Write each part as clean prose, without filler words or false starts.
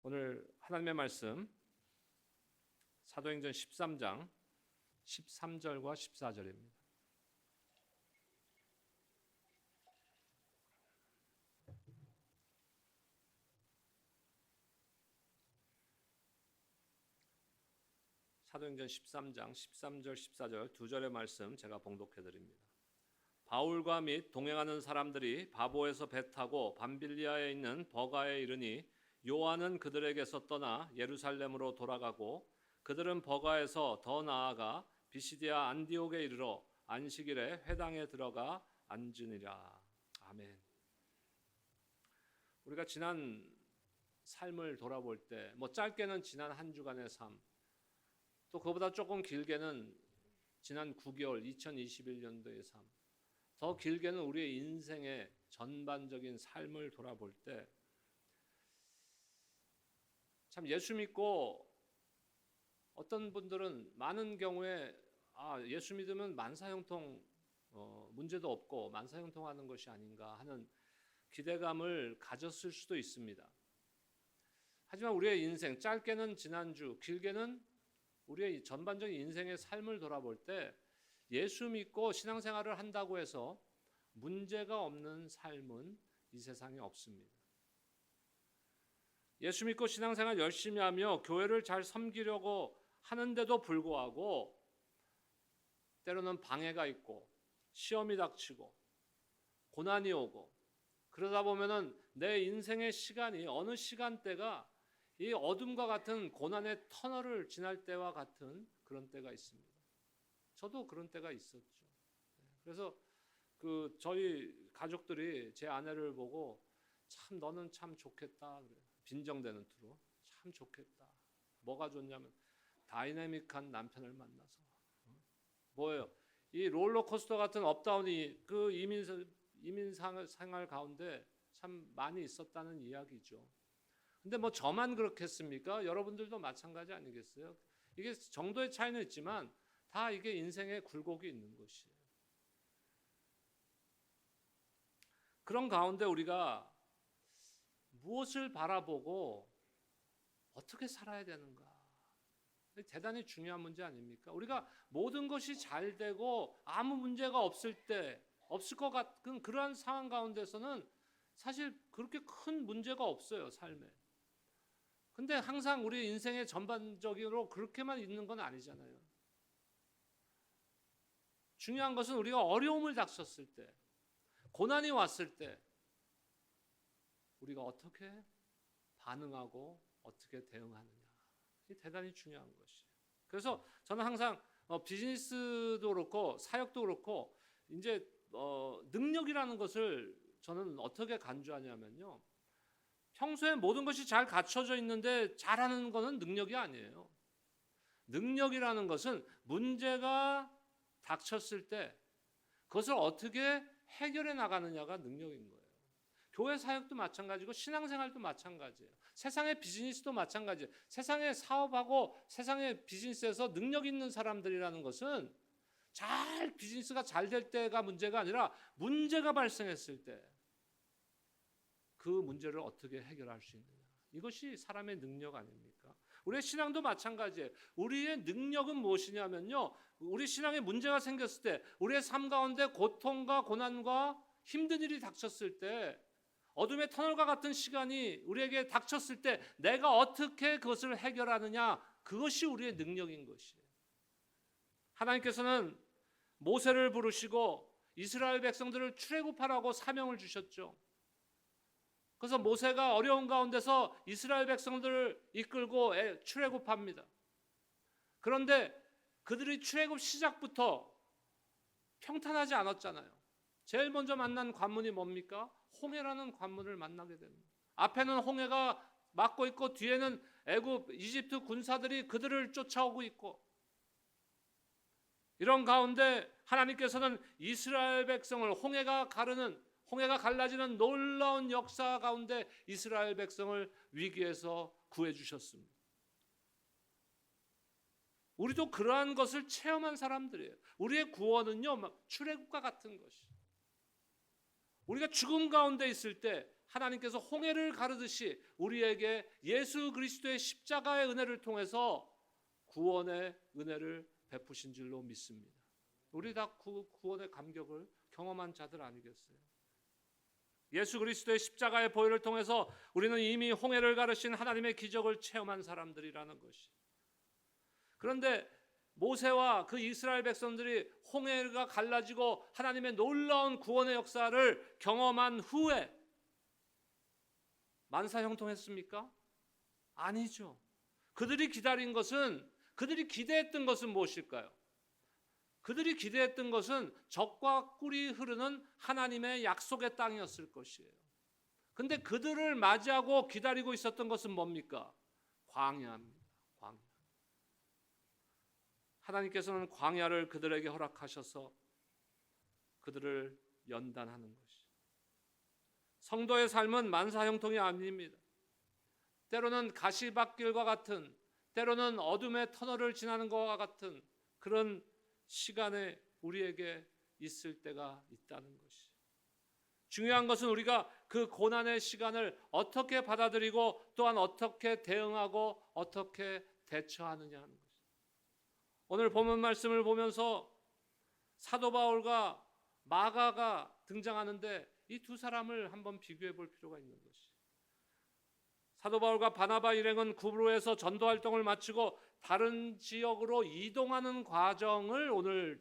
오늘 하나님의 말씀 사도행전 13장 13절과 14절입니다. 사도행전 13장 13절 14절 두 절의 말씀 제가 봉독해 드립니다. 바울과 및 동행하는 사람들이 바보에서 배 타고 밤빌리아에 있는 버가에 이르니 요한은 그들에게서 떠나 예루살렘으로 돌아가고 그들은 버가에서 더 나아가 비시디아 안디옥에 이르러 안식일에 회당에 들어가 앉으니라. 아멘. 우리가 지난 삶을 돌아볼 때 짧게는 지난 한 주간의 삶, 또 그보다 조금 길게는 지난 9개월 2021년도의 삶, 더 길게는 우리의 인생의 전반적인 삶을 돌아볼 때 참 예수 믿고 어떤 분들은 많은 경우에 예수 믿으면 만사형통 문제도 없고 만사형통하는 것이 아닌가 하는 기대감을 가졌을 수도 있습니다. 하지만 우리의 인생, 짧게는 지난주, 길게는 우리의 전반적인 인생의 삶을 돌아볼 때 예수 믿고 신앙생활을 한다고 해서 문제가 없는 삶은 이 세상에 없습니다. 예수 믿고 신앙생활 열심히 하며 교회를 잘 섬기려고 하는데도 불구하고 때로는 방해가 있고 시험이 닥치고 고난이 오고 그러다 보면은 내 인생의 시간이 어느 시간대가 이 어둠과 같은 고난의 터널을 지날 때와 같은 그런 때가 있습니다. 저도 그런 때가 있었죠. 그래서 저희 가족들이 제 아내를 보고 참 너는 참 좋겠다 그래요. 빈정대는 투로 참 좋겠다. 뭐가 좋냐면 다이내믹한 남편을 만나서 뭐예요? 이 롤러코스터 같은 업다운이 그 이민 생활 가운데 참 많이 있었다는 이야기죠. 근데 저만 그렇겠습니까? 여러분들도 마찬가지 아니겠어요? 이게 정도의 차이는 있지만 다 이게 인생의 굴곡이 있는 것이에요. 그런 가운데 우리가 무엇을 바라보고 어떻게 살아야 되는가? 대단히 중요한 문제 아닙니까? 우리가 모든 것이 잘 되고 아무 문제가 없을 것 같은 그러한 상황 가운데서는 사실 그렇게 큰 문제가 없어요, 삶에. 근데 항상 우리 인생의 전반적으로 그렇게만 있는 건 아니잖아요. 중요한 것은 우리가 어려움을 닥쳤을 때, 고난이 왔을 때 우리가 어떻게 반응하고 어떻게 대응하느냐. 이게 대단히 중요한 것이에요. 그래서 저는 항상 비즈니스도 그렇고 사역도 그렇고 이제 능력이라는 것을 저는 어떻게 간주하냐면요. 평소에 모든 것이 잘 갖춰져 있는데 잘하는 것은 능력이 아니에요. 능력이라는 것은 문제가 닥쳤을 때 그것을 어떻게 해결해 나가느냐가 능력인 거예요. 교회 사역도 마찬가지고 신앙생활도 마찬가지예요. 세상의 비즈니스도 마찬가지예요. 세상의 사업하고 세상의 비즈니스에서 능력 있는 사람들이라는 것은 비즈니스가 잘 될 때가 문제가 아니라 문제가 발생했을 때 그 문제를 어떻게 해결할 수 있느냐. 이것이 사람의 능력 아닙니까? 우리의 신앙도 마찬가지예요. 우리의 능력은 무엇이냐면요. 우리 신앙에 문제가 생겼을 때 우리의 삶 가운데 고통과 고난과 힘든 일이 닥쳤을 때 어둠의 터널과 같은 시간이 우리에게 닥쳤을 때 내가 어떻게 그것을 해결하느냐, 그것이 우리의 능력인 것이에요. 하나님께서는 모세를 부르시고 이스라엘 백성들을 출애굽하라고 사명을 주셨죠. 그래서 모세가 어려운 가운데서 이스라엘 백성들을 이끌고 출애굽합니다. 그런데 그들이 출애굽 시작부터 평탄하지 않았잖아요. 제일 먼저 만난 관문이 뭡니까? 홍해라는 관문을 만나게 됩니다. 앞에는 홍해가 막고 있고 뒤에는 이집트 군사들이 그들을 쫓아오고 있고, 이런 가운데 하나님께서는 이스라엘 백성을 홍해가 갈라지는 놀라운 역사 가운데 이스라엘 백성을 위기에서 구해 주셨습니다. 우리도 그러한 것을 체험한 사람들이에요. 우리의 구원은요, 출애굽과 같은 것이. 우리가 죽음 가운데 있을 때 하나님께서 홍해를 가르듯이 우리에게 예수 그리스도의 십자가의 은혜를 통해서 구원의 은혜를 베푸신 줄로 믿습니다. 우리 다 구원의 감격을 경험한 자들 아니겠어요? 예수 그리스도의 십자가의 보혈을 통해서 우리는 이미 홍해를 가르신 하나님의 기적을 체험한 사람들이라는 것이. 그런데 모세와 그 이스라엘 백성들이 홍해가 갈라지고 하나님의 놀라운 구원의 역사를 경험한 후에 만사형통했습니까? 아니죠. 그들이 기대했던 것은 무엇일까요? 그들이 기대했던 것은 젖과 꿀이 흐르는 하나님의 약속의 땅이었을 것이에요. 근데 그들을 맞이하고 기다리고 있었던 것은 뭡니까? 광야입니다. 광야. 하나님께서는 광야를 그들에게 허락하셔서 그들을 연단하는 것이. 성도의 삶은 만사형통이 아닙니다. 때로는 가시밭길과 같은, 때로는 어둠의 터널을 지나는 것과 같은 그런 시간에 우리에게 있을 때가 있다는 것이. 중요한 것은 우리가 그 고난의 시간을 어떻게 받아들이고 또한 어떻게 대응하고 어떻게 대처하느냐 하는 것이. 오늘 본문 말씀을 보면서 사도 바울과 마가가 등장하는데 이 두 사람을 한번 비교해 볼 필요가 있는 것이. 사도 바울과 바나바 일행은 구브로에서 전도 활동을 마치고 다른 지역으로 이동하는 과정을 오늘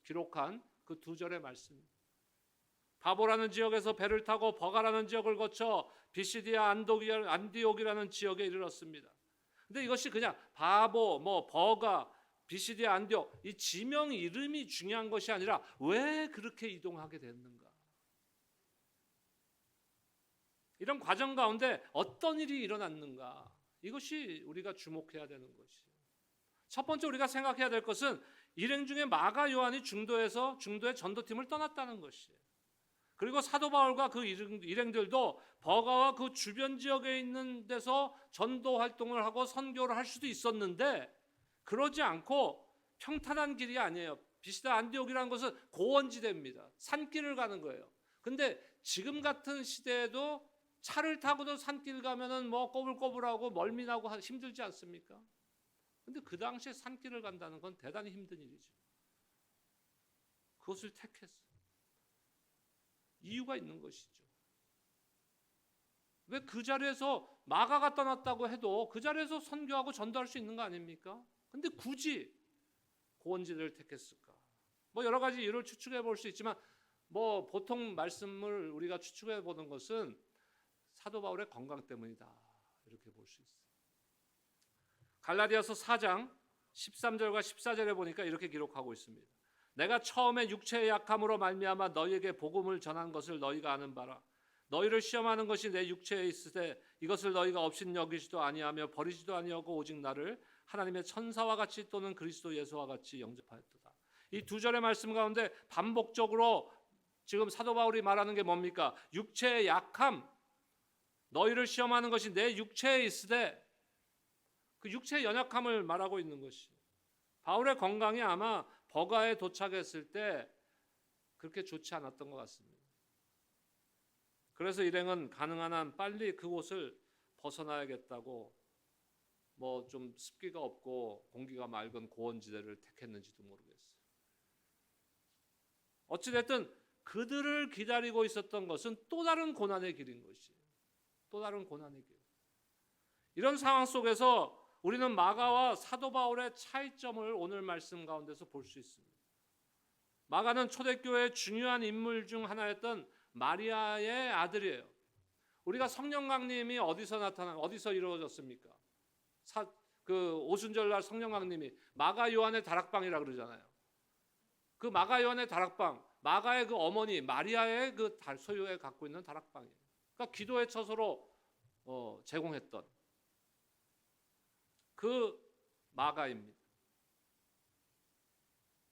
기록한 그 두 절의 말씀입니다. 바보라는 지역에서 배를 타고 버가라는 지역을 거쳐 비시디아 안디옥이라는 지역에 이르렀습니다. 근데 이것이 그냥 바보, 버가, 비시디아 안디옥 이 지명 이름이 중요한 것이 아니라 왜 그렇게 이동하게 됐는가? 이런 과정 가운데 어떤 일이 일어났는가? 이것이 우리가 주목해야 되는 것이에요. 첫 번째 우리가 생각해야 될 것은 일행 중에 마가 요한이 중도의 전도팀을 떠났다는 것이에요. 그리고 사도 바울과 그 일행들도 버가와 그 주변 지역에 있는 데서 전도 활동을 하고 선교를 할 수도 있었는데 그러지 않고 평탄한 길이 아니에요. 비시다 안디옥이라는 것은 고원지대입니다. 산길을 가는 거예요. 근데 지금 같은 시대에도 차를 타고도 산길 가면은 꼬불꼬불하고 멀미나고 힘들지 않습니까? 근데 그 당시에 산길을 간다는 건 대단히 힘든 일이죠. 그것을 택했어. 이유가 있는 것이죠. 왜 그 자리에서 마가가 떠났다고 해도 그 자리에서 선교하고 전도할 수 있는 거 아닙니까? 근데 굳이 고원지대를 택했을까? 여러 가지 이유를 추측해 볼 수 있지만 보통 말씀을 우리가 추측해 보는 것은 사도 바울의 건강 때문이다. 이렇게 볼 수 있어요. 갈라디아서 4장 13절과 14절에 보니까 이렇게 기록하고 있습니다. 내가 처음에 육체의 약함으로 말미암아 너희에게 복음을 전한 것을 너희가 아는 바라. 너희를 시험하는 것이 내 육체에 있으되 이것을 너희가 업신 여기지도 아니하며 버리지도 아니하고 오직 나를 하나님의 천사와 같이 또는 그리스도 예수와 같이 영접하였도다. 이 두 절의 말씀 가운데 반복적으로 지금 사도 바울이 말하는 게 뭡니까? 육체의 약함, 너희를 시험하는 것이 내 육체에 있으되 그 육체의 연약함을 말하고 있는 것이. 바울의 건강이 아마 버가에 도착했을 때 그렇게 좋지 않았던 것 같습니다. 그래서 일행은 가능한 한 빨리 그곳을 벗어나야겠다고 좀 습기가 없고 공기가 맑은 고원지대를 택했는지도 모르겠어요. 어찌됐든 그들을 기다리고 있었던 것은 또 다른 고난의 길인 것이에요. 또 다른 고난의 길. 이런 상황 속에서 우리는 마가와 사도 바울의 차이점을 오늘 말씀 가운데서 볼 수 있습니다. 마가는 초대교회의 중요한 인물 중 하나였던 마리아의 아들이에요. 우리가 성령 강림이 어디서 이루어졌습니까? 그 오순절날 성령 강림이 마가 요한의 다락방이라 그러잖아요. 그 마가 요한의 다락방, 마가의 그 어머니 마리아의 그 소유에 갖고 있는 다락방이에요. 그러니까 기도의 처소로 제공했던 그 마가입니다.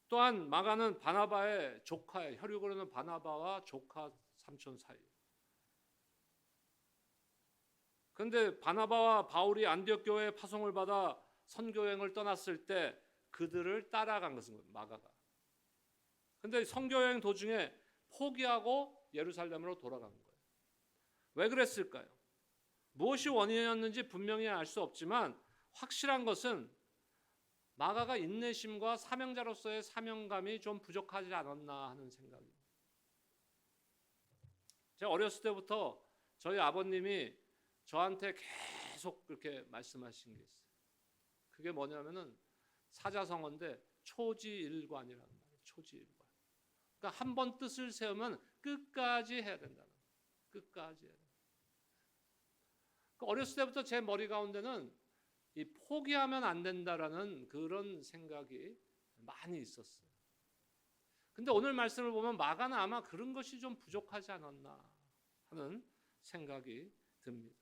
또한 마가는 바나바의 조카예요. 혈육으로는 바나바와 조카 삼촌 사이. 그런데 바나바와 바울이 안디옥 교회에 파송을 받아 선교여행을 떠났을 때 그들을 따라간 것은 마가가. 그런데 선교여행 도중에 포기하고 예루살렘으로 돌아간 거예요. 왜 그랬을까요? 무엇이 원인이었는지 분명히 알 수 없지만 확실한 것은 마가가 인내심과 사명자로서의 사명감이 좀 부족하지 않았나 하는 생각입니다. 제가 어렸을 때부터 저희 아버님이 저한테 계속 그렇게 말씀하신 게 있어요. 그게 뭐냐면은 사자성어인데 초지일관이라는 말이에요. 초지일관. 그러니까 한 번 뜻을 세우면 끝까지 해야 된다는 거예요. 끝까지 해야 된다. 어렸을 때부터 제 머리 가운데는 이 포기하면 안 된다라는 그런 생각이 많이 있었어요. 근데 오늘 말씀을 보면 마가는 아마 그런 것이 좀 부족하지 않았나 하는 생각이 듭니다.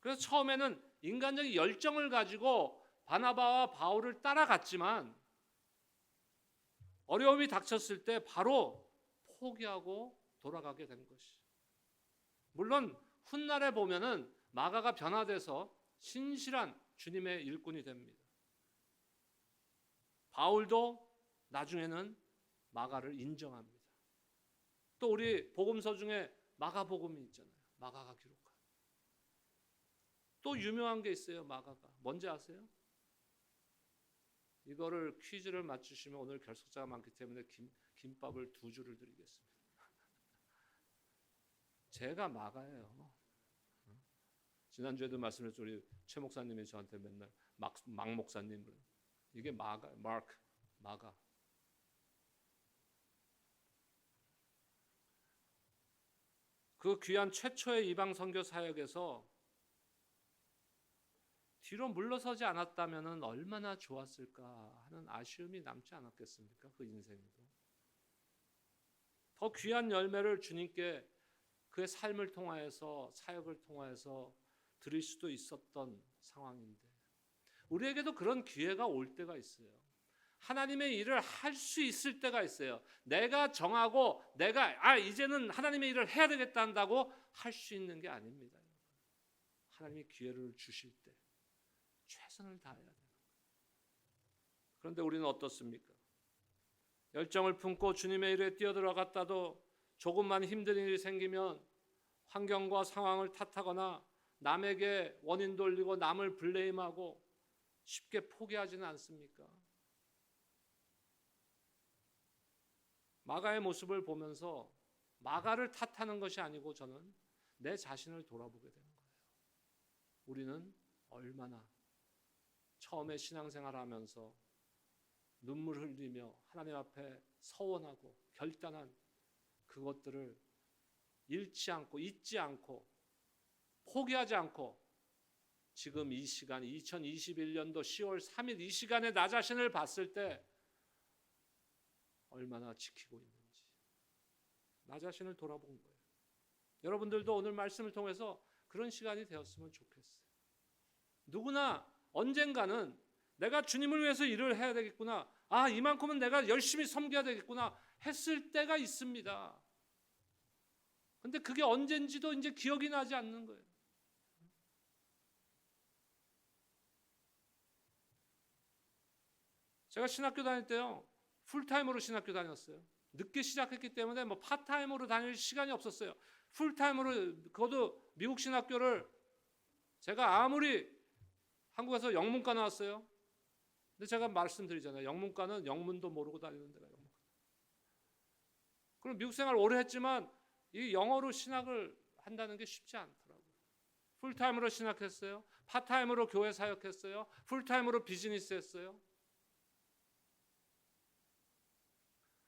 그래서 처음에는 인간적인 열정을 가지고 바나바와 바울을 따라갔지만 어려움이 닥쳤을 때 바로 포기하고 돌아가게 된 것이죠. 물론 훗날에 보면은 마가가 변화돼서 신실한 주님의 일꾼이 됩니다. 바울도 나중에는 마가를 인정합니다. 또 우리 복음서 중에 마가복음이 있잖아요. 마가가 기록한. 또 유명한 게 있어요. 마가가. 뭔지 아세요? 이거를 퀴즈를 맞추시면 오늘 결석자가 많기 때문에 김밥을 2줄을 드리겠습니다. 제가 마가예요. 지난주에도 말씀드렸죠. 우리 최 목사님이 저한테 맨날 막 목사님, 이게 마가, 마가. 그 귀한 최초의 이방 선교 사역에서 뒤로 물러서지 않았다면 얼마나 좋았을까 하는 아쉬움이 남지 않았겠습니까? 그 인생에도. 더 귀한 열매를 주님께 그의 삶을 통하여서, 사역을 통하여서 드릴 수도 있었던 상황인데 우리에게도 그런 기회가 올 때가 있어요. 하나님의 일을 할 수 있을 때가 있어요. 내가 정하고 내가 이제는 하나님의 일을 해야 되겠다 한다고 할 수 있는 게 아닙니다. 하나님이 기회를 주실 때 최선을 다해야 돼요. 그런데 우리는 어떻습니까? 열정을 품고 주님의 일에 뛰어들어갔다도 조금만 힘든 일이 생기면 환경과 상황을 탓하거나 남에게 원인 돌리고 남을 블레임하고 쉽게 포기하지는 않습니까? 마가의 모습을 보면서 마가를 탓하는 것이 아니고 저는 내 자신을 돌아보게 되는 거예요. 우리는 얼마나 처음에 신앙생활을 하면서 눈물 흘리며 하나님 앞에 서원하고 결단한 그것들을 잃지 않고 잊지 않고 포기하지 않고 지금 이 시간 2021년도 10월 3일 이 시간에 나 자신을 봤을 때 얼마나 지키고 있는지 나 자신을 돌아본 거예요. 여러분들도 오늘 말씀을 통해서 그런 시간이 되었으면 좋겠어요. 누구나 언젠가는 내가 주님을 위해서 일을 해야 되겠구나. 이만큼은 내가 열심히 섬겨야 되겠구나 했을 때가 있습니다. 근데 그게 언젠지도 이제 기억이 나지 않는 거예요. 제가 신학교 다닐 때요. 풀타임으로 신학교 다녔어요. 늦게 시작했기 때문에 파타임으로 다닐 시간이 없었어요. 풀타임으로 그것도 미국 신학교를 제가 아무리 한국에서 영문과 나왔어요. 근데 제가 말씀드리잖아요. 영문과는 영문도 모르고 다니는 데가 영문과. 그럼 미국 생활 오래 했지만 이 영어로 신학을 한다는 게 쉽지 않더라고요. 풀타임으로 신학했어요. 파타임으로 교회 사역했어요. 풀타임으로 비즈니스 했어요.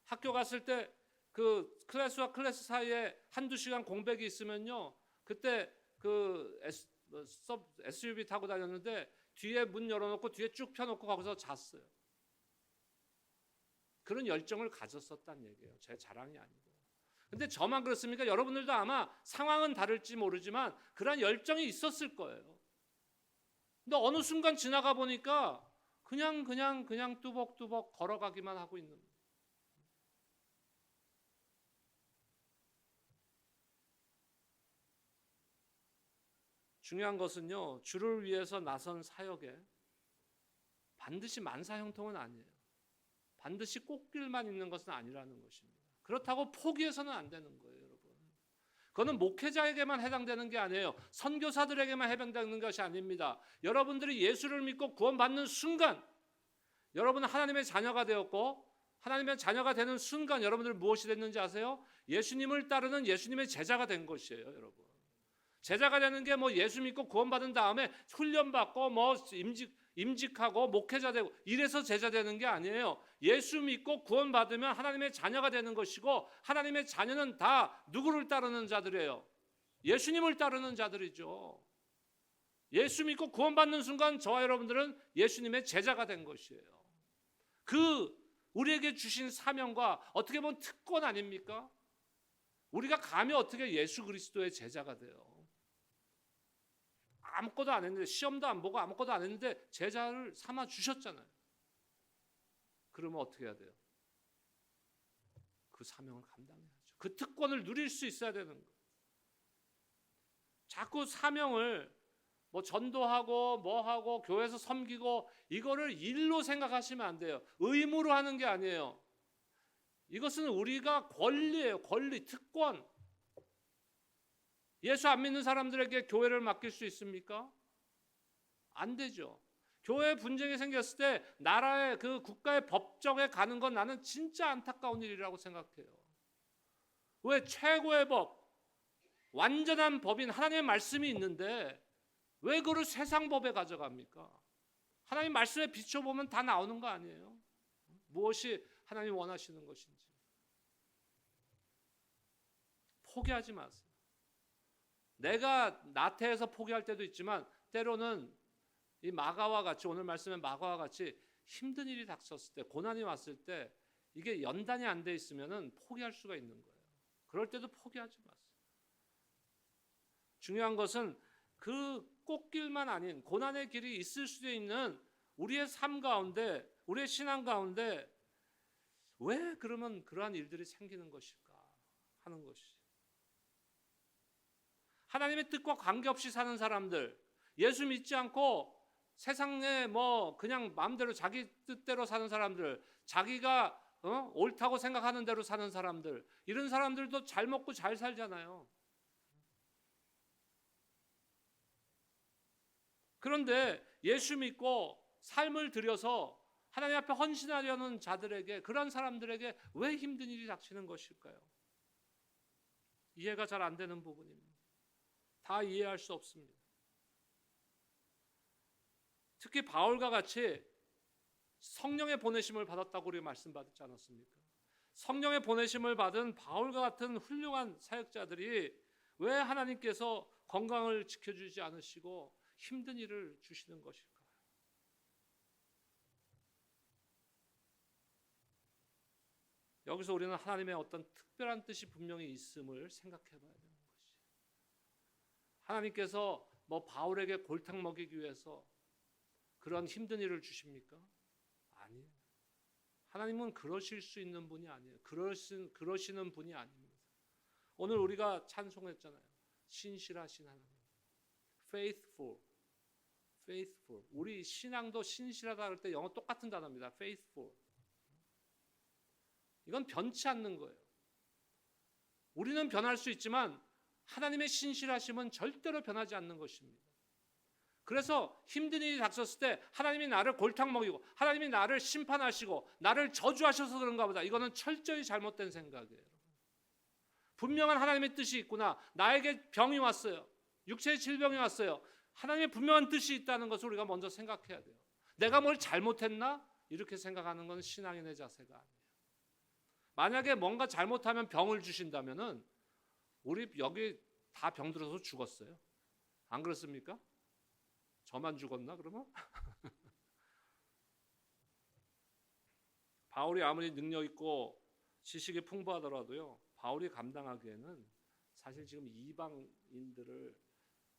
학교 갔을 때 그 클래스와 클래스 사이에 한두 시간 공백이 있으면요. 그때 그 SUV 타고 다녔는데 뒤에 문 열어놓고 뒤에 쭉 펴놓고 거기서 잤어요. 그런 열정을 가졌었다는 얘기예요. 제 자랑이 아니고. 근데 저만 그렇습니까? 여러분들도 아마 상황은 다를지 모르지만 그런 열정이 있었을 거예요. 근데 어느 순간 지나가 보니까 그냥 뚜벅뚜벅 걸어가기만 하고 있는 거예요. 중요한 것은요. 주를 위해서 나선 사역에 반드시 만사형통은 아니에요. 반드시 꽃길만 있는 것은 아니라는 것입니다. 그렇다고 포기해서는 안 되는 거예요, 여러분. 그거는 목회자에게만 해당되는 게 아니에요. 선교사들에게만 해당되는 것이 아닙니다. 여러분들이 예수를 믿고 구원받는 순간, 여러분은 하나님의 자녀가 되었고, 하나님의 자녀가 되는 순간 여러분들 무엇이 됐는지 아세요? 예수님을 따르는 예수님의 제자가 된 것이에요, 여러분. 제자가 되는 게 뭐 예수 믿고 구원받은 다음에 훈련받고 뭐 임직하고 목회자 되고 이래서 제자 되는 게 아니에요. 예수 믿고 구원받으면 하나님의 자녀가 되는 것이고, 하나님의 자녀는 다 누구를 따르는 자들이에요? 예수님을 따르는 자들이죠. 예수 믿고 구원받는 순간 저와 여러분들은 예수님의 제자가 된 것이에요. 그 우리에게 주신 사명과 어떻게 보면 특권 아닙니까? 우리가 감히 어떻게 예수 그리스도의 제자가 돼요? 아무것도 안 했는데, 시험도 안 보고 아무것도 안 했는데 제자를 삼아 주셨잖아요. 그러면 어떻게 해야 돼요? 그 사명을 감당해야죠. 그 특권을 누릴 수 있어야 되는 거예요. 자꾸 사명을 뭐 전도하고 뭐 하고 교회에서 섬기고 이거를 일로 생각하시면 안 돼요. 의무로 하는 게 아니에요. 이것은 우리가 권리예요. 권리, 특권. 예수 안 믿는 사람들에게 교회를 맡길 수 있습니까? 안 되죠. 교회 분쟁이 생겼을 때 나라의 그 국가의 법정에 가는 건 나는 진짜 안타까운 일이라고 생각해요. 왜? 최고의 법, 완전한 법인 하나님의 말씀이 있는데 왜 그걸 세상 법에 가져갑니까? 하나님 말씀에 비춰보면 다 나오는 거 아니에요? 무엇이 하나님 원하시는 것인지. 포기하지 마세요. 내가 나태해서 포기할 때도 있지만 때로는 이 마가와 같이, 오늘 말씀의 마가와 같이 힘든 일이 닥쳤을 때, 고난이 왔을 때 이게 연단이 안 돼 있으면 포기할 수가 있는 거예요. 그럴 때도 포기하지 마세요. 중요한 것은 그 꽃길만 아닌 고난의 길이 있을 수도 있는 우리의 삶 가운데, 우리의 신앙 가운데 왜 그러면 그러한 일들이 생기는 것일까 하는 것이. 하나님의 뜻과 관계없이 사는 사람들, 예수 믿지 않고 세상에 뭐 그냥 마음대로 자기 뜻대로 사는 사람들, 자기가 옳다고 생각하는 대로 사는 사람들, 이런 사람들도 잘 먹고 잘 살잖아요. 그런데 예수 믿고 삶을 들여서 하나님 앞에 헌신하려는 자들에게, 그런 사람들에게 왜 힘든 일이 닥치는 것일까요? 이해가 잘 안 되는 부분입니다. 다 이해할 수 없습니다. 특히 바울과 같이 성령의 보내심을 받았다고 우리 말씀받지 않았습니까? 성령의 보내심을 받은 바울과 같은 훌륭한 사역자들이 왜 하나님께서 건강을 지켜주지 않으시고 힘든 일을 주시는 것일까요? 여기서 우리는 하나님의 어떤 특별한 뜻이 분명히 있음을 생각해 봐야 되는 것이. 하나님께서 뭐 바울에게 골탕 먹이기 위해서 그런 힘든 일을 주십니까? 아니에요. 하나님은 그러실 수 있는 분이 아니에요. 그러시는 분이 아닙니다. 오늘 우리가 찬송했잖아요. 신실하신 하나님. faithful. faithful. 우리 신앙도 신실하다 할 때 영어 똑같은 단어입니다. faithful. 이건 변치 않는 거예요. 우리는 변할 수 있지만 하나님의 신실하심은 절대로 변하지 않는 것입니다. 그래서 힘든 일이 닥쳤을 때 하나님이 나를 골탕 먹이고 하나님이 나를 심판하시고 나를 저주하셔서 그런가 보다. 이거는 철저히 잘못된 생각이에요. 분명한 하나님의 뜻이 있구나. 나에게 병이 왔어요. 육체의 질병이 왔어요. 하나님의 분명한 뜻이 있다는 것을 우리가 먼저 생각해야 돼요. 내가 뭘 잘못했나? 이렇게 생각하는 건 신앙인의 자세가 아니에요. 만약에 뭔가 잘못하면 병을 주신다면은 우리 여기 다 병들어서 죽었어요. 안 그렇습니까? 저만 죽었나 그러면? 바울이 아무리 능력 있고 지식이 풍부하더라도요, 바울이 감당하기에는 사실 지금 이방인들을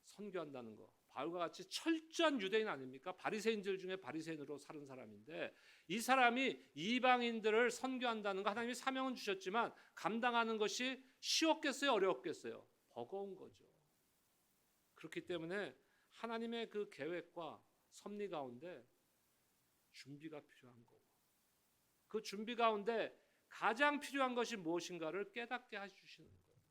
선교한다는 거, 바울과 같이 철저한 유대인 아닙니까? 바리새인들 중에 바리새인으로 사는 사람인데 이 사람이 이방인들을 선교한다는 거, 하나님이 사명은 주셨지만 감당하는 것이 쉬웠겠어요? 어려웠겠어요? 버거운 거죠. 그렇기 때문에 하나님의 그 계획과 섭리 가운데 준비가 필요한 거고, 그 준비 가운데 가장 필요한 것이 무엇인가를 깨닫게 해주시는 거예요.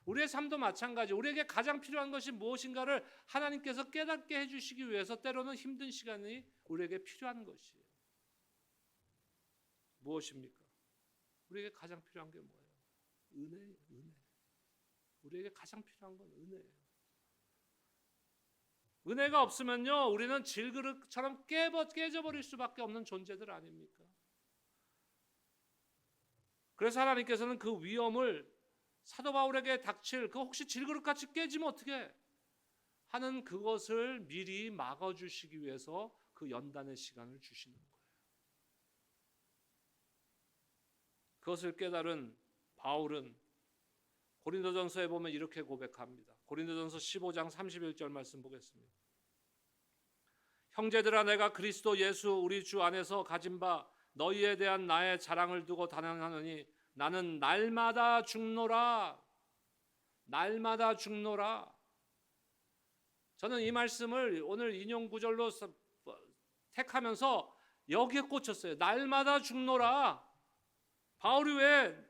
우리의 삶도 마찬가지. 우리에게 가장 필요한 것이 무엇인가를 하나님께서 깨닫게 해주시기 위해서 때로는 힘든 시간이 우리에게 필요한 것이에요. 무엇입니까? 우리에게 가장 필요한 게 뭐예요? 은혜예요. 은혜. 우리에게 가장 필요한 건 은혜예요. 은혜가 없으면요, 우리는 질그릇처럼 깨져버릴 수밖에 없는 존재들 아닙니까? 그래서 하나님께서는 그 위험을 사도 바울에게 닥칠 그 혹시 질그릇같이 깨지면 어떻게 하는 그것을 미리 막아주시기 위해서 그 연단의 시간을 주시는 거예요. 그것을 깨달은 바울은 고린도전서에 보면 이렇게 고백합니다. 고린도전서 15장 31절 말씀 보겠습니다. 형제들아, 내가 그리스도 예수 우리 주 안에서 가진 바 너희에 대한 나의 자랑을 두고 단언하노니 나는 날마다 죽노라. 날마다 죽노라. 저는 이 말씀을 오늘 인용 구절로 택하면서 여기에 꽂혔어요. 날마다 죽노라. 바울이 왜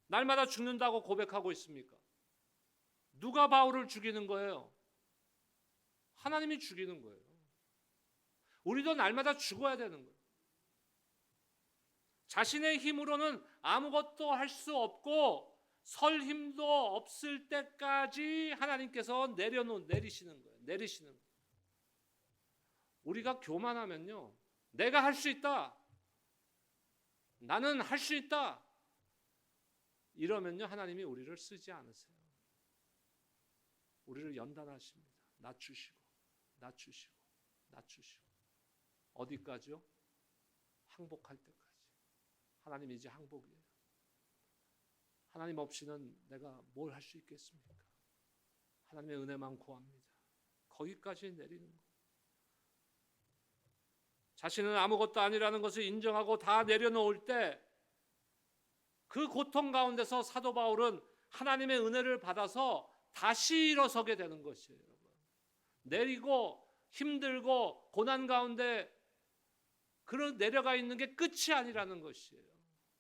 날마다 죽는다고 고백하고 있습니까? 누가 바울을 죽이는 거예요? 하나님이 죽이는 거예요. 우리도 날마다 죽어야 되는 거예요. 자신의 힘으로는 아무것도 할 수 없고 설 힘도 없을 때까지 하나님께서 내리시는 거예요. 내리시는 거예요. 우리가 교만하면요, 내가 할 수 있다, 나는 할 수 있다, 이러면요 하나님이 우리를 쓰지 않으세요. 우리를 연단하십니다. 낮추시고 낮추시고 낮추시고. 어디까지요? 항복할 때까지. 하나님 이제 항복이에요. 하나님 없이는 내가 뭘 할 수 있겠습니까? 하나님의 은혜만 구합니다. 거기까지 내리는 거예요. 자신은 아무것도 아니라는 것을 인정하고 다 내려놓을 때 그 고통 가운데서 사도 바울은 하나님의 은혜를 받아서 다시 일어서게 되는 것이에요. 여러분. 내리고 힘들고 고난 가운데 그런 내려가 있는 게 끝이 아니라는 것이에요.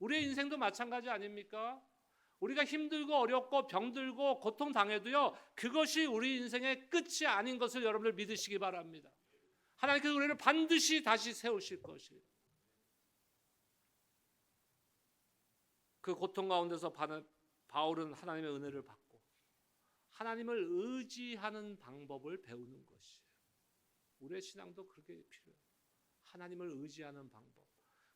우리의 인생도 마찬가지 아닙니까? 우리가 힘들고 어렵고 병들고 고통당해도요, 그것이 우리 인생의 끝이 아닌 것을 여러분들 믿으시기 바랍니다. 하나님께서 우리를 반드시 다시 세우실 것이에요. 그 고통 가운데서 바울은 하나님의 은혜를 받고 하나님을 의지하는 방법을 배우는 것이에요. 우리의 신앙도 그렇게 필요해요. 하나님을 의지하는 방법.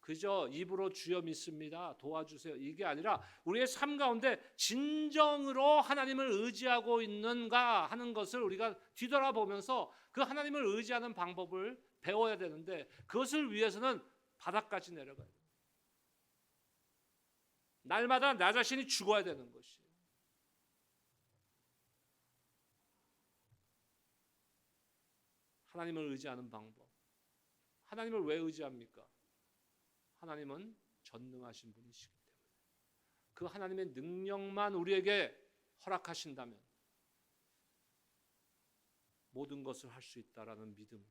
그저 입으로 주여 믿습니다, 도와주세요, 이게 아니라 우리의 삶 가운데 진정으로 하나님을 의지하고 있는가 하는 것을 우리가 뒤돌아보면서 그 하나님을 의지하는 방법을 배워야 되는데, 그것을 위해서는 바닥까지 내려가야 돼요. 날마다 나 자신이 죽어야 되는 것이에요. 하나님을 의지하는 방법. 하나님을 왜 의지합니까? 하나님은 전능하신 분이시기 때문에. 그 하나님의 능력만 우리에게 허락하신다면 모든 것을 할 수 있다라는 믿음으로,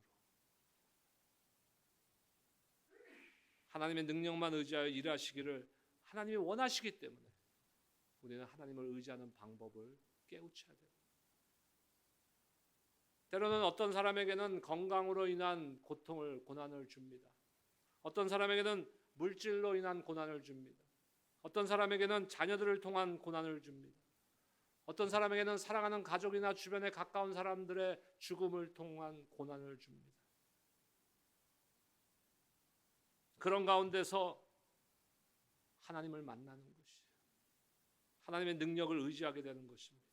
하나님의 능력만 의지하여 일하시기를 하나님이 원하시기 때문에 우리는 하나님을 의지하는 방법을 깨우쳐야 돼요. 때로는 어떤 사람에게는 건강으로 인한 고난을 줍니다. 어떤 사람에게는 물질로 인한 고난을 줍니다. 어떤 사람에게는 자녀들을 통한 고난을 줍니다. 어떤 사람에게는 사랑하는 가족이나 주변에 가까운 사람들의 죽음을 통한 고난을 줍니다. 그런 가운데서 하나님을 만나는 것이에요. 하나님의 능력을 의지하게 되는 것입니다.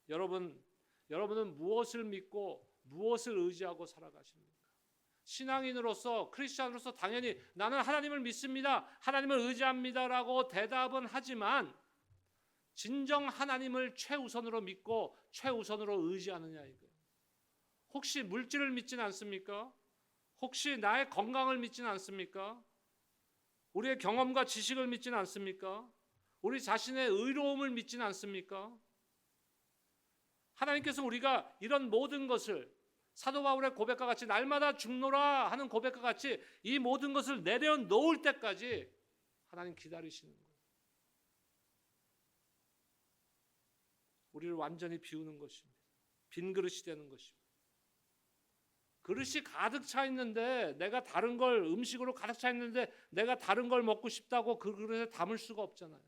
여러분은 무엇을 믿고 무엇을 의지하고 살아가십니까? 신앙인으로서, 크리스찬으로서 당연히 나는 하나님을 믿습니다, 하나님을 의지합니다라고 대답은 하지만 진정 하나님을 최우선으로 믿고 최우선으로 의지하느냐 이거예요. 혹시 물질을 믿지는 않습니까? 혹시 나의 건강을 믿지는 않습니까? 우리의 경험과 지식을 믿지는 않습니까? 우리 자신의 의로움을 믿지는 않습니까? 하나님께서 우리가 이런 모든 것을 사도 바울의 고백과 같이 날마다 죽노라 하는 고백과 같이 이 모든 것을 내려놓을 때까지 하나님 기다리시는 거예요. 우리를 완전히 비우는 것입니다. 빈 그릇이 되는 것입니다. 그릇이 가득 차 있는데 내가 다른 걸 음식으로 가득 차 있는데 내가 다른 걸 먹고 싶다고 그 그릇에 담을 수가 없잖아요.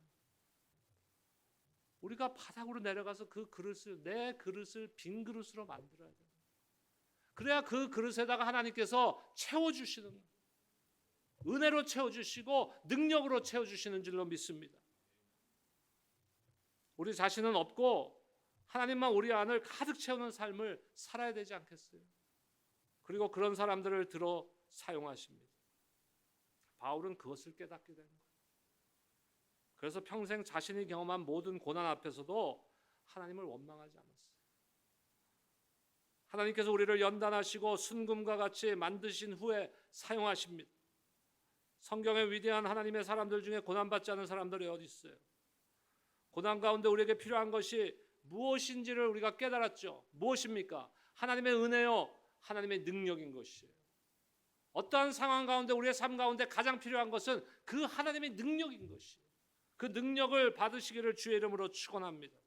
우리가 바닥으로 내려가서 그 그릇을 내 그릇을 빈 그릇으로 만들어야 돼요. 그래야 그 그릇에다가 하나님께서 채워주시는 거예요. 은혜로 채워주시고 능력으로 채워주시는 줄로 믿습니다. 우리 자신은 없고 하나님만 우리 안을 가득 채우는 삶을 살아야 되지 않겠어요? 그리고 그런 사람들을 들어 사용하십니다. 바울은 그것을 깨닫게 된 거예요. 그래서 평생 자신이 경험한 모든 고난 앞에서도 하나님을 원망하지 않았어요. 하나님께서 우리를 연단하시고 순금과 같이 만드신 후에 사용하십니다. 성경의 위대한 하나님의 사람들 중에 고난받지 않은 사람들이 어디 있어요? 고난 가운데 우리에게 필요한 것이 무엇인지를 우리가 깨달았죠. 무엇입니까? 하나님의 은혜요, 하나님의 능력인 것이에요. 어떠한 상황 가운데 우리의 삶 가운데 가장 필요한 것은 그 하나님의 능력인 것이에요. 그 능력을 받으시기를 주의 이름으로 축원합니다.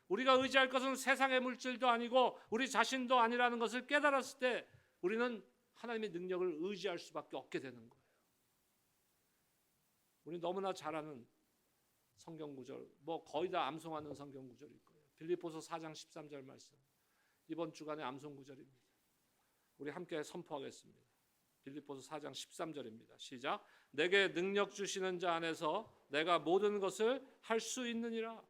우리가 의지할 것은 세상의 물질도 아니고 우리 자신도 아니라는 것을 깨달았을 때 우리는 하나님의 능력을 의지할 수밖에 없게 되는 거예요. 우리 너무나 잘 아는 성경 구절, 거의 다 암송하는 성경 구절일 거예요. 빌립보서 4장 13절 말씀. 이번 주간의 암송 구절입니다. 우리 함께 선포하겠습니다. 빌립보서 4장 13절입니다. 시작. 내게 능력 주시는 자 안에서 내가 모든 것을 할 수 있느니라.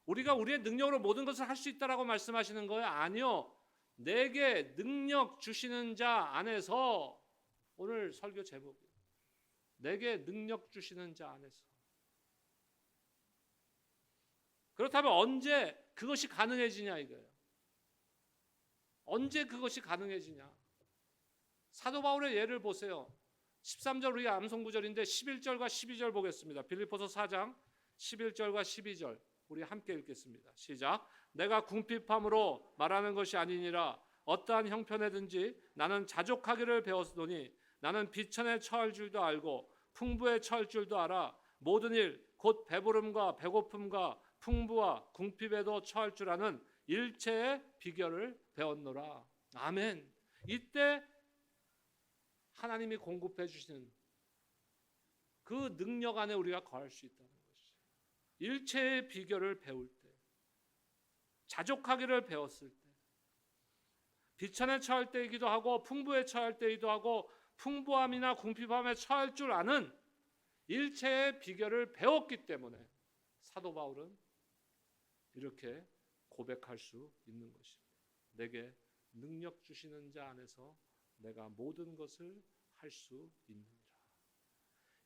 우리가 우리의 능력으로 모든 것을 할 수 있다라고 말씀하시는 거예요? 아니요. 내게 능력 주시는 자 안에서, 오늘 설교 제목이에요. 내게 능력 주시는 자 안에서. 그렇다면 언제 그것이 가능해지냐 이거예요. 언제 그것이 가능해지냐. 사도 바울의 예를 보세요. 13절 우리 암송 구절인데 11절과 12절 보겠습니다. 빌립보서 4장 11절과 12절 우리 함께 읽겠습니다. 시작. 내가 궁핍함으로 말하는 것이 아니니라. 어떠한 형편에든지 나는 자족하기를 배웠으니 나는 비천에 처할 줄도 알고 풍부에 처할 줄도 알아. 모든 일 곧 배부름과 배고픔과 풍부와 궁핍에도 처할 줄 아는 일체의 비결을 배웠노라. 아멘. 이때 하나님이 공급해 주시는 그 능력 안에 우리가 거할 수 있다는 것이죠. 일체의 비결을 배울 때, 자족하기를 배웠을 때, 비천에 처할 때이기도 하고 풍부에 처할 때이기도 하고 풍부함이나 궁핍함에 처할 줄 아는 일체의 비결을 배웠기 때문에 사도 바울은 이렇게 고백할 수 있는 것입니다. 내게 능력 주시는 자 안에서 내가 모든 것을 할 수 있느니라.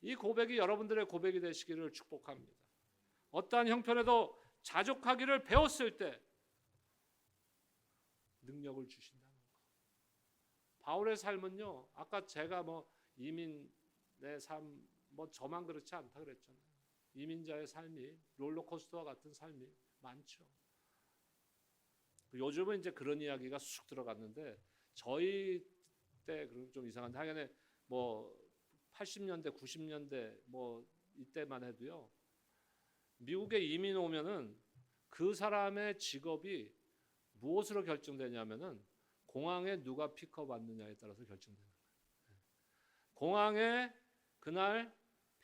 이 고백이 여러분들의 고백이 되시기를 축복합니다. 어떠한 형편에도 자족하기를 배웠을 때 능력을 주신다는 것. 바울의 삶은요, 아까 제가 이민의 삶 저만 그렇지 않다 그랬잖아요. 이민자의 삶이 롤러코스터와 같은 삶이 많죠. 요즘은 이제 그런 이야기가 쑥 들어갔는데 저희 때 그럼 좀 이상한데 하여간에 80년대 90년대 이때만 해도요. 미국에 이민 오면은 그 사람의 직업이 무엇으로 결정되냐면은 공항에 누가 픽업 왔느냐에 따라서 결정되는 거예요. 공항에 그날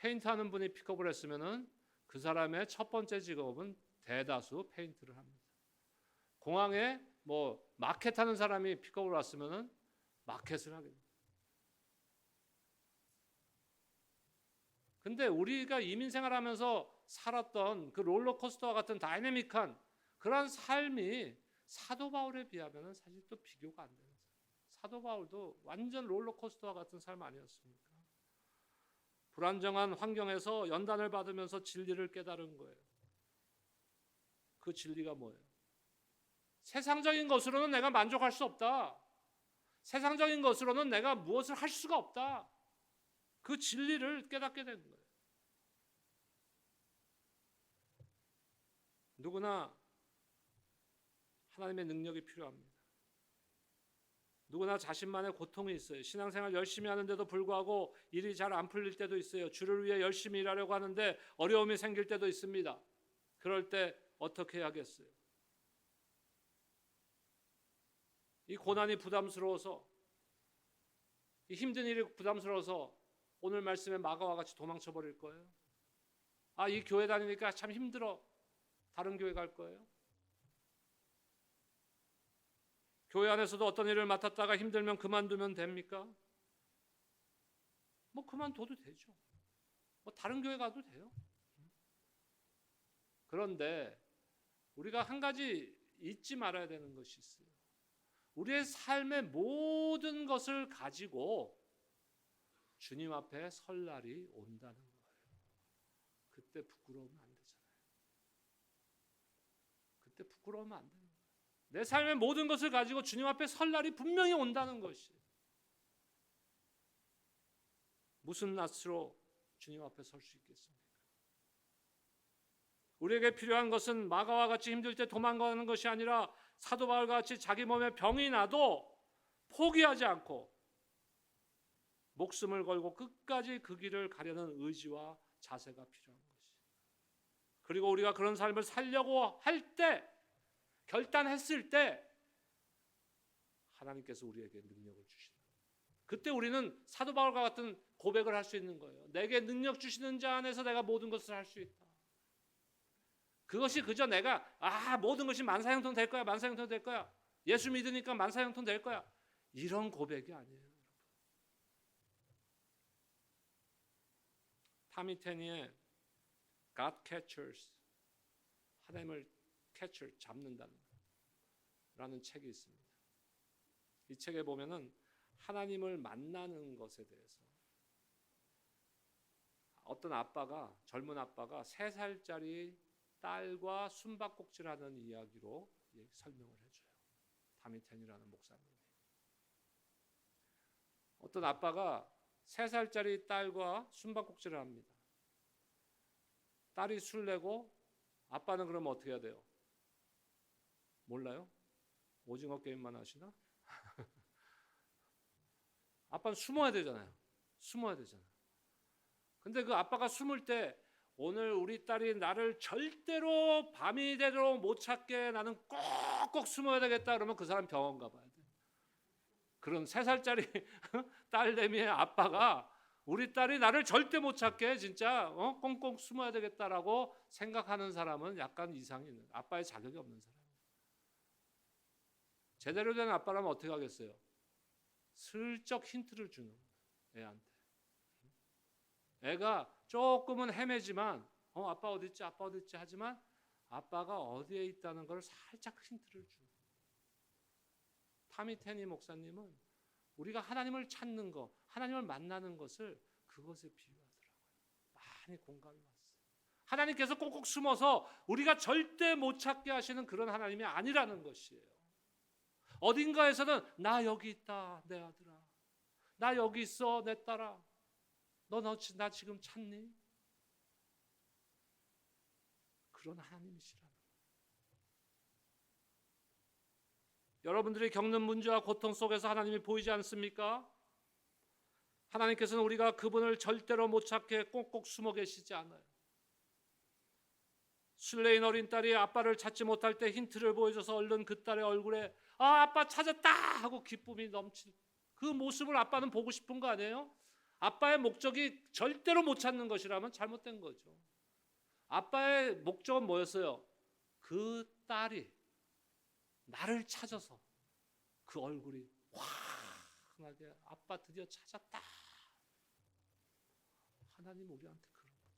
페인트하는 분이 픽업을 했으면은 그 사람의 첫 번째 직업은 대다수 페인트를 합니다. 공항에 마켓하는 사람이 픽업을 왔으면은 마켓을 하게 됩니다. 근데 우리가 이민 생활하면서 살았던 그 롤러코스터와 같은 다이내믹한 그런 삶이 사도 바울에 비하면 사실 또 비교가 안 되는 거예요. 사도 바울도 완전 롤러코스터와 같은 삶 아니었습니까? 불안정한 환경에서 연단을 받으면서 진리를 깨달은 거예요. 그 진리가 뭐예요? 세상적인 것으로는 내가 만족할 수 없다. 세상적인 것으로는 내가 무엇을 할 수가 없다. 그 진리를 깨닫게 된 거예요. 누구나 하나님의 능력이 필요합니다. 누구나 자신만의 고통이 있어요. 신앙생활 열심히 하는데도 불구하고 일이 잘 안 풀릴 때도 있어요. 주를 위해 열심히 일하려고 하는데 어려움이 생길 때도 있습니다. 그럴 때 어떻게 해야겠어요? 이 고난이 부담스러워서, 이 힘든 일이 부담스러워서 오늘 말씀에 마가와 같이 도망쳐 버릴 거예요? 아, 이 교회 다니니까 참 힘들어, 다른 교회 갈 거예요? 교회 안에서도 어떤 일을 맡았다가 힘들면 그만두면 됩니까? 뭐 그만둬도 되죠. 뭐 다른 교회 가도 돼요. 그런데 우리가 한 가지 잊지 말아야 되는 것이 있어요. 우리의 삶의 모든 것을 가지고 주님 앞에 설 날이 온다는 거예요. 그때 부끄러우면 안 되잖아요. 그때 부끄러우면 안 되는 거예요. 내 삶의 모든 것을 가지고 주님 앞에 설 날이 분명히 온다는 것이. 무슨 낯으로 주님 앞에 설 수 있겠습니까? 우리에게 필요한 것은 마가와 같이 힘들 때 도망가는 것이 아니라 사도 바울과 같이 자기 몸에 병이 나도 포기하지 않고 목숨을 걸고 끝까지 그 길을 가려는 의지와 자세가 필요한 것이. 그리고 우리가 그런 삶을 살려고 할 때, 결단했을 때 하나님께서 우리에게 능력을 주시는 거예요. 그때 우리는 사도 바울과 같은 고백을 할 수 있는 거예요. 내게 능력 주시는 자 안에서 내가 모든 것을 할 수 있다. 그것이 그저 내가 모든 것이 만사형통 될 거야, 만사형통 될 거야, 예수 믿으니까 만사형통 될 거야, 이런 고백이 아니에요. 타미 테니의 God Catchers, 하나님을 catcher, 잡는다는 라는 책이 있습니다. 이 책에 보면은 하나님을 만나는 것에 대해서 어떤 아빠가, 젊은 아빠가 3살짜리 딸과 숨바꼭질하는 이야기로 설명을 해줘요. 타미텐이라는 목사님이. 어떤 아빠가 3살짜리 딸과 숨바꼭질을 합니다. 딸이 술래고 아빠는 그러면 어떻게 해야 돼요? 몰라요? 오징어 게임만 하시나? 아빠는 숨어야 되잖아요. 숨어야 되잖아요. 근데 그 아빠가 숨을 때 오늘 우리 딸이 나를 절대로 밤이 되도록 못 찾게 나는 꼭꼭 숨어야 되겠다 그러면 그 사람 병원 가봐야 돼. 그런 3살짜리 딸내미의 아빠가 우리 딸이 나를 절대 못 찾게 진짜 꽁꽁 숨어야 되겠다라고 생각하는 사람은 약간 이상이 있는, 아빠의 자격이 없는 사람이에요. 제대로 된 아빠라면 어떻게 하겠어요? 슬쩍 힌트를 주는 애한테. 애가 조금은 헤매지만 아빠 어디 있지, 아빠 어디 있지 하지만 아빠가 어디에 있다는 걸 살짝 힌트를 주는. 타미 테니 목사님은 우리가 하나님을 찾는 것, 하나님을 만나는 것을 그것에 비유하더라고요. 많이 공감이 왔어요. 하나님께서 꼭꼭 숨어서 우리가 절대 못 찾게 하시는 그런 하나님이 아니라는 것이에요. 어딘가에서는 나 여기 있다 내 아들아, 나 여기 있어 내 딸아, 나 지금 찾니? 그런 하나님이시라는 거예요. 여러분들이 겪는 문제와 고통 속에서 하나님이 보이지 않습니까? 하나님께서는 우리가 그분을 절대로 못 찾게 꼭꼭 숨어 계시지 않아요. 술레인 어린 딸이 아빠를 찾지 못할 때 힌트를 보여줘서 얼른 그 딸의 얼굴에 아빠 찾았다 하고 기쁨이 넘칠 그 모습을 아빠는 보고 싶은 거 아니에요? 아빠의 목적이 절대로 못 찾는 것이라면 잘못된 거죠. 아빠의 목적은 뭐였어요? 그 딸이 나를 찾아서 그 얼굴이 환하게 아빠 드디어 찾았다. 하나님 우리한테 그런 거예요.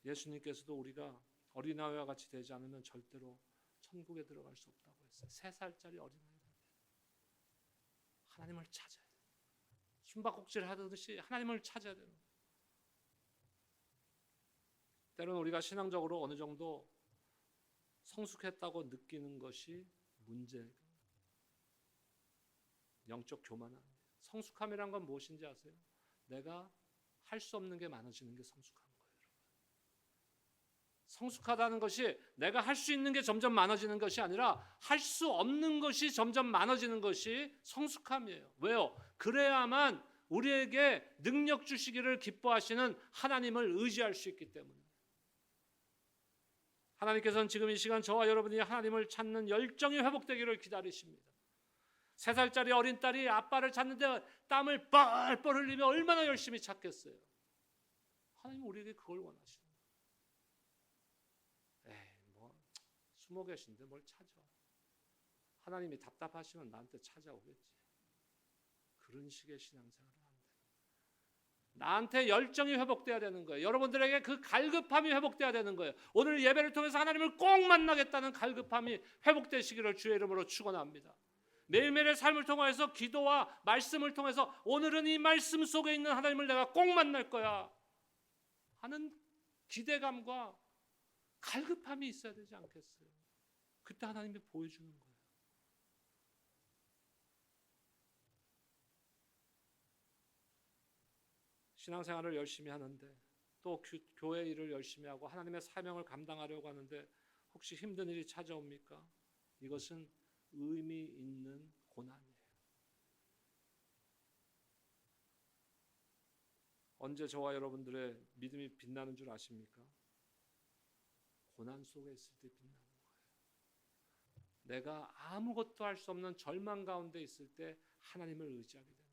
예수님께서도 우리가 어린아이와 같이 되지 않으면 절대로 천국에 들어갈 수 없다고 했어요. 3살짜리 어린아이한테 하나님을 찾아야 돼요. 숨바꼭질 하듯이 하나님을 찾아야 되는 거예요. 때로는 우리가 신앙적으로 어느 정도 성숙했다고 느끼는 것이 문제예요. 영적 교만함. 성숙함이란 건 무엇인지 아세요? 내가 할 수 없는 게 많아지는 게 성숙한 거예요. 성숙하다는 것이 내가 할 수 있는 게 점점 많아지는 것이 아니라 할 수 없는 것이 점점 많아지는 것이 성숙함이에요. 왜요? 그래야만 우리에게 능력 주시기를 기뻐하시는 하나님을 의지할 수 있기 때문에. 하나님께서는 지금 이 시간 저와 여러분이 하나님을 찾는 열정이 회복되기를 기다리십니다. 3살짜리 어린 딸이 아빠를 찾는데 땀을 뻘뻘 흘리며 얼마나 열심히 찾겠어요. 하나님은 우리에게 그걸 원하시는 거예요. 에이, 뭐 숨어 계신데 뭘 찾아. 하나님이 답답하시면 나한테 찾아오겠지. 그런 식의 신앙생활을 안 돼요. 나한테 열정이 회복돼야 되는 거예요. 여러분들에게 그 갈급함이 회복돼야 되는 거예요. 오늘 예배를 통해서 하나님을 꼭 만나겠다는 갈급함이 회복되시기를 주의 이름으로 축원합니다. 매일매일의 삶을 통해서 기도와 말씀을 통해서 오늘은 이 말씀 속에 있는 하나님을 내가 꼭 만날 거야 하는 기대감과 갈급함이 있어야 되지 않겠어요? 그때 하나님이 보여주는 거예요. 신앙생활을 열심히 하는데 또 교회 일을 열심히 하고 하나님의 사명을 감당하려고 하는데 혹시 힘든 일이 찾아옵니까? 이것은 의미 있는 고난이에요. 언제 저와 여러분들의 믿음이 빛나는 줄 아십니까? 고난 속에 있을 때 빛나는 거예요. 내가 아무것도 할 수 없는 절망 가운데 있을 때 하나님을 의지하게 됩니다.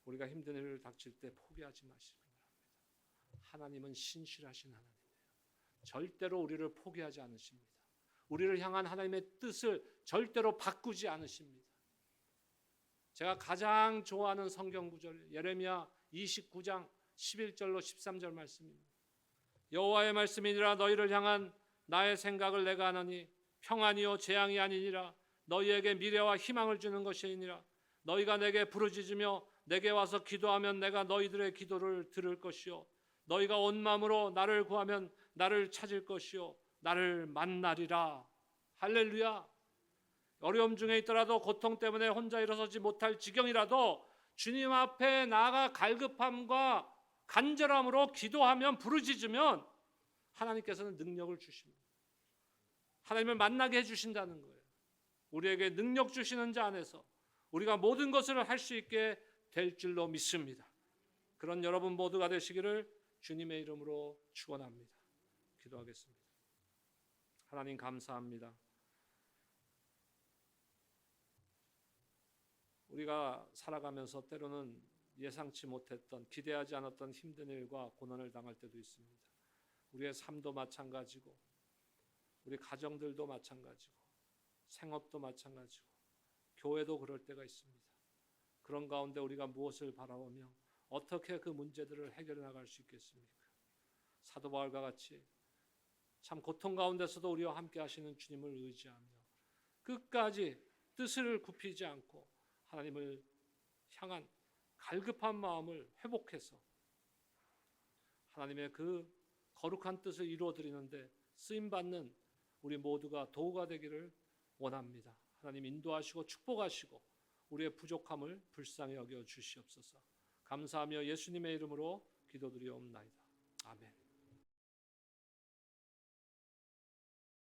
우리가 힘든 일을 닥칠 때 포기하지 마시기 바랍니다. 하나님은 신실하신 하나님이에요. 절대로 우리를 포기하지 않으십니다. 우리를 향한 하나님의 뜻을 절대로 바꾸지 않으십니다. 제가 가장 좋아하는 성경 구절 예레미야 29장 11절로 13절 말씀입니다. 여호와의 말씀이니라 너희를 향한 나의 생각을 내가 아노니 평안이요 재앙이 아니니라 너희에게 미래와 희망을 주는 것이니라 너희가 내게 부르짖으며 내게 와서 기도하면 내가 너희들의 기도를 들을 것이요 너희가 온 마음으로 나를 구하면 나를 찾을 것이요 나를 만나리라. 할렐루야. 어려움 중에 있더라도 고통 때문에 혼자 일어서지 못할 지경이라도 주님 앞에 나아가 갈급함과 간절함으로 기도하면 부르짖으면 하나님께서는 능력을 주십니다. 하나님을 만나게 해주신다는 거예요. 우리에게 능력 주시는 자 안에서 우리가 모든 것을 할 수 있게 될 줄로 믿습니다. 그런 여러분 모두가 되시기를 주님의 이름으로 축원합니다. 기도하겠습니다. 하나님 감사합니다. 우리가 살아가면서 때로는 예상치 못했던 기대하지 않았던 힘든 일과 고난을 당할 때도 있습니다. 우리의 삶도 마찬가지고 우리 가정들도 마찬가지고 생업도 마찬가지고 교회도 그럴 때가 있습니다. 그런 가운데 우리가 무엇을 바라보며 어떻게 그 문제들을 해결해 나갈 수 있겠습니까? 사도 바울과 같이 참 고통 가운데서도 우리와 함께 하시는 주님을 의지하며 끝까지 뜻을 굽히지 않고 하나님을 향한 갈급한 마음을 회복해서 하나님의 그 거룩한 뜻을 이루어드리는데 쓰임받는 우리 모두가 도구가 되기를 원합니다. 하나님 인도하시고 축복하시고 우리의 부족함을 불쌍히 여겨 주시옵소서. 감사하며 예수님의 이름으로 기도드리옵나이다. 아멘.